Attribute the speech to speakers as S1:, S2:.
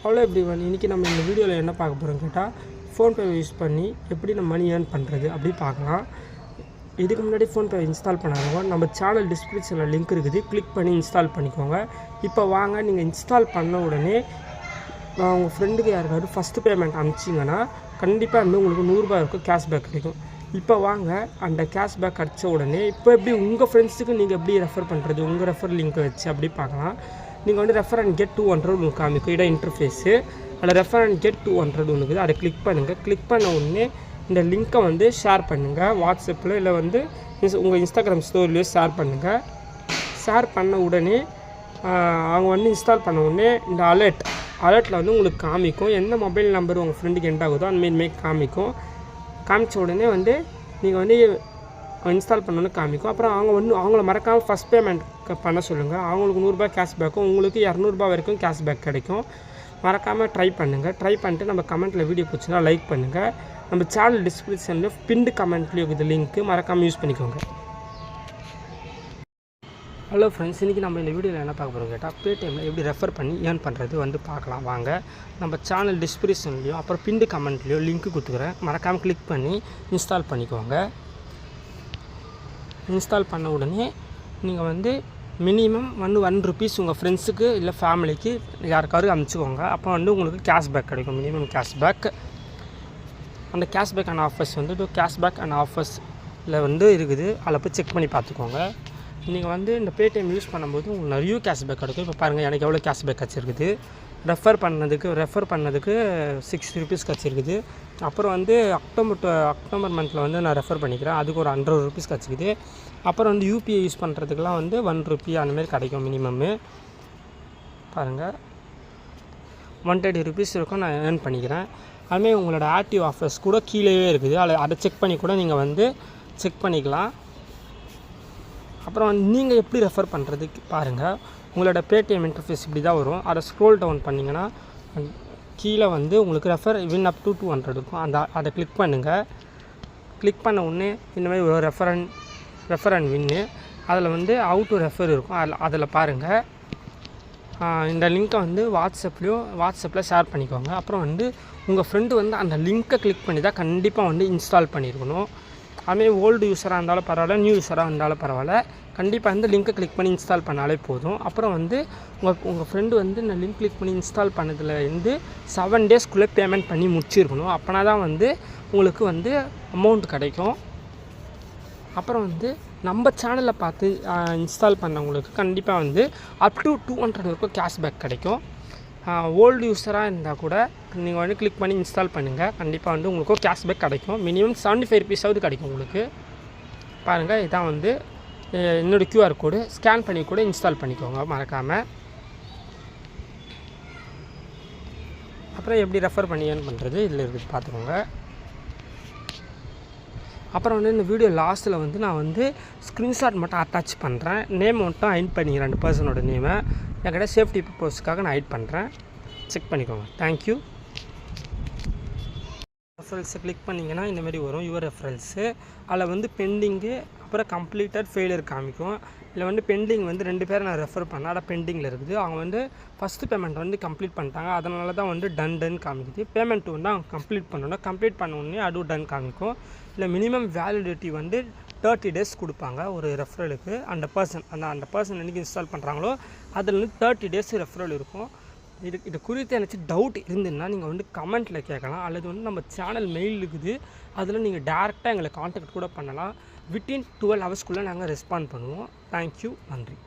S1: Hello everyone, இன்றைக்கி நம்ம இந்த வீடியோவில் என்ன பார்க்க போகிறோம் கேட்டால், ஃபோன்பே யூஸ் பண்ணி எப்படி நம்ம மணி ஏர்ன் பண்ணுறது அப்படி பார்க்கலாம். இதுக்கு முன்னாடி ஃபோன்பே இன்ஸ்டால் பண்ணாதவங்க நம்ம சேனல் டிஸ்கிரிப்ஷனில் லிங்க் இருக்குது, கிளிக் பண்ணி இன்ஸ்டால் பண்ணிக்கோங்க. இப்போ வாங்க, நீங்கள் இன்ஸ்டால் பண்ண உடனே உங்கள் ஃப்ரெண்டுக்கு யாருக்காவது ஃபஸ்ட்டு பேமெண்ட் அனுப்பிச்சிங்கன்னா கண்டிப்பாக வந்து உங்களுக்கு 100 ரூபாய் இருக்கும் கேஷ்பேக் கிடைக்கும். இப்போ வாங்க, அந்த கேஷ்பேக் அடித்த உடனே இப்போ எப்படி உங்கள் ஃப்ரெண்ட்ஸுக்கு நீங்கள் எப்படி ரெஃபர் பண்ணுறது, உங்கள் ரெஃபர் லிங்க்கை வச்சு அப்படி பார்க்கலாம். நீங்கள் வந்து ரெஃபர் அண்ட் கெட் 200 உங்களுக்கு காமிக்கும், இடம் இன்டர்ஃபேஸு. அதில் ரெஃபர் அண்ட் கெட் 200 இருக்குது, அதை கிளிக் பண்ணுங்கள். கிளிக் பண்ண உடனே இந்த லிங்க்கை வந்து ஷேர் பண்ணுங்கள் வாட்ஸ்அப்பில், இல்லை வந்து உங்கள் இன்ஸ்டாகிராம் ஸ்டோரியிலையோ ஷேர் பண்ணுங்கள். ஷேர் பண்ண உடனே அவங்க வந்து இன்ஸ்டால் பண்ண உடனே இந்த அலர்ட்டில் வந்து உங்களுக்கு காமிக்கும், எந்த மொபைல் நம்பர் உங்கள் ஃப்ரெண்டுக்கு எண்ட் ஆகுதோ அந்தமாரி காமிக்கும். காமிச்ச உடனே வந்து நீங்கள் வந்து இன்ஸ்டால் பண்ணணுன்னு காமிக்கும். அப்புறம் அவங்கள மறக்காமல் ஃபஸ்ட் பேமெண்ட் பண்ண சொல்லுங்கள். அவங்களுக்கு 100 ரூபாய் கேஷ்பேக்கும் உங்களுக்கு 200 ரூபாய் வரைக்கும் கேஷ்பேக் கிடைக்கும். மறக்காமல் ட்ரை பண்ணுங்கள். ட்ரை பண்ணிட்டு நம்ம கமெண்ட்டில் வீடியோ பிடிச்சினா லைக் பண்ணுங்கள். நம்ம சேனல் டிஸ்கிரிப்ஷனில் பின்டு கமெண்ட்லேயும் இருக்குது லிங்க்கு, மறக்காமல் யூஸ் பண்ணிக்கோங்க. ஹலோ ஃப்ரெண்ட்ஸ், இன்றைக்கி நம்ம இந்த வீடியோவில் என்ன பார்க்க போகிறோம் கேட்டால், பேடிஎம்மில் எப்படி ரெஃபர் பண்ணி ஏர்ன் பண்ணுறது வந்து பார்க்கலாம் வாங்க. நம்ம சேனல் டிஸ்கிரிப்ஷன்லேயும் அப்புறம் பின்டு கமெண்ட்லேயும் லிங்க்கு கொடுத்துக்கிறேன், மறக்காமல் கிளிக் பண்ணி இன்ஸ்டால் பண்ணிக்கோங்க. இன்ஸ்டால் பண்ண உடனே நீங்கள் வந்து மினிமம் வந்து 1 ரூபீஸ் உங்கள் ஃப்ரெண்ட்ஸுக்கு இல்லை ஃபேமிலிக்கு யாருக்காவது அனுப்பிச்சிக்கோங்க. அப்போ வந்து உங்களுக்கு கேஷ்பேக் கிடைக்கும், மினிமம் கேஷ்பேக். அந்த கேஷ்பேக் அண்ட் ஆஃபர்ஸ் வந்து கேஷ்பேக் அண்ட் ஆஃபர்ஸில் வந்து இருக்குது, அதில் போய் செக் பண்ணி பார்த்துக்கோங்க. நீங்கள் வந்து இந்த பேடிஎம் யூஸ் பண்ணும்போது உங்களுக்கு நிறைய கேஷ்பேக் கிடைக்கும். இப்போ பாருங்கள், எனக்கு எவ்வளோ கேஷ்பேக் கிடச்சிருக்குது. ரெஃபர் பண்ணதுக்கு 60 ரூபீஸ் கிடச்சிருக்குது. அப்புறம் வந்து அக்டோபர் மந்தில் வந்து நான் ரெஃபர் பண்ணிக்கிறேன், அதுக்கு ஒரு 100 ரூபீஸ் கிடச்சிக்குது. அப்புறம் வந்து யூபிஐ யூஸ் பண்ணுறதுக்கெலாம் வந்து 1 ரூபி அந்தமாரி கிடைக்கும் மினிமம்மு. பாருங்கள், 130 ரூபீஸ் இருக்கும், நான் ஏர்ன் பண்ணிக்கிறேன். அதுமாதிரி உங்களோட ஆக்டிவ் ஆஃபர்ஸ் கூட கீழேயே இருக்குது, அதை செக் பண்ணி கூட நீங்கள் வந்து செக் பண்ணிக்கலாம். அப்புறம் வந்து நீங்கள் எப்படி ரெஃபர் பண்ணுறதுக்கு பாருங்கள், உங்களோட பேடிஎம் இன்டர்ஃபேஸ் இப்படி தான் வரும். அதை ஸ்க்ரோல் டவுன் பண்ணிங்கன்னா கீழே வந்து உங்களுக்கு ரெஃபர் வின் அப் டு 200 இருக்கும், அதை கிளிக் பண்ணுங்கள். கிளிக் பண்ண உடனே இந்தமாதிரி ஒரு ரெஃபர் அண்ட் வின்னு, அதில் வந்து ஹவு டு ரெஃபர் இருக்கும், அதில் பாருங்கள். இந்த லிங்க்கை வந்து வாட்ஸ்அப்பில் ஷேர் பண்ணிக்கோங்க. அப்புறம் வந்து உங்கள் ஃப்ரெண்டு வந்து அந்த லிங்க்கை கிளிக் பண்ணி தான் கண்டிப்பாக வந்து இன்ஸ்டால் பண்ணியிருக்கணும். அதுமாதிரி ஓல்டு யூஸராக இருந்தாலும் பரவாயில்ல, நியூ யூஸராக இருந்தாலும் பரவாயில்ல, கண்டிப்பாக வந்து லிங்க்கை கிளிக் பண்ணி இன்ஸ்டால் பண்ணாலே போதும். அப்புறம் வந்து உங்கள் ஃப்ரெண்டு வந்து இந்த லிங்க் கிளிக் பண்ணி இன்ஸ்டால் பண்ணதுலேருந்து 7 டேஸ்க்குள்ளே பேமெண்ட் பண்ணி முடிச்சிருக்கணும். அப்போனா தான் வந்து உங்களுக்கு வந்து அமௌண்ட் கிடைக்கும். அப்புறம் வந்து நம்ம சேனலில் பார்த்து இன்ஸ்டால் பண்ணவங்களுக்கு கண்டிப்பாக வந்து அப் டு 200 வரைக்கும் கேஷ்பேக் கிடைக்கும். ஓல்டு யூஸராக இருந்தால் கூட நீங்கள் வந்து கிளிக் பண்ணி இன்ஸ்டால் பண்ணுங்கள், கண்டிப்பாக வந்து உங்களுக்கு கேஷ்பேக் கிடைக்கும். மினிமம் 75 ரூபீஸாவது கிடைக்கும் உங்களுக்கு. பாருங்கள், இதான் வந்து என்னோடய QR கோடு, ஸ்கேன் பண்ணி கூட இன்ஸ்டால் பண்ணிக்கோங்க மறக்காமல். அப்புறம் எப்படி ரெஃபர் பண்ணி ஏர்ன் பண்ணுறது இதில் இருக்குது பார்த்துக்கோங்க. அப்புறம் வந்து இந்த வீடியோ லாஸ்ட்டில் வந்து நான் வந்து ஸ்க்ரீன்ஷாட் மட்டும் அட்டாச் பண்ணுறேன், நேம் மட்டும் ஹைட் பண்ணிக்கிறேன், 2 பர்சனோட நேமை என்கிட்ட சேஃப்டி பர்பஸ்க்காக நான் ஹைட் பண்ணுறேன், செக் பண்ணிக்கோங்க. தேங்க்யூ. ரெஃபரல்ஸை கிளிக் பண்ணிங்கன்னா இந்தமாரி வரும் யுவர் ரெஃபரல்ஸு. அதில் வந்து பெண்டிங்கு அப்புறம் கம்ப்ளீட்டட் ஃபெயிலியர் காமிக்கும். இதில் வந்து பெண்டிங் வந்து 2 பேரை நான் ரெஃபர் பண்ணேன், அதை பெண்டிங்கில் இருக்குது. அவங்க வந்து ஃபஸ்ட்டு பேமெண்ட் வந்து கம்ப்ளீட் பண்ணிட்டாங்க, அதனால தான் வந்து டன் காமிக்குது. பேமெண்ட் வந்து அவங்க கம்ப்ளீட் பண்ணணும், கம்ப்ளீட் பண்ண உடனே அதுவும் டன் காமிக்கும். இல்லை மினிமம் வேலிடிட்டி வந்து 30 டேஸ் கொடுப்பாங்க ஒரு ரெஃபரலுக்கு. அந்த பர்சன் என்றைக்கு இன்ஸ்டால் பண்ணுறாங்களோ அதில் வந்து 30 டேஸ் ரெஃபரல் இருக்கும். இது குறித்து எனக்கு டவுட் இருந்ததுன்னா நீங்கள் வந்து கமெண்ட்டில் கேட்கலாம், அல்லது வந்து நம்ம சேனல் மெயில் இருக்குது, அதில் நீங்கள் டேரெக்டாக எங்களை காண்டாக்ட் கூட பண்ணலாம். வித்தின் 12 ஹவர்ஸ்க்குள்ளே நாங்கள் ரெஸ்பாண்ட் பண்ணுவோம். தேங்க்யூ, நன்றி.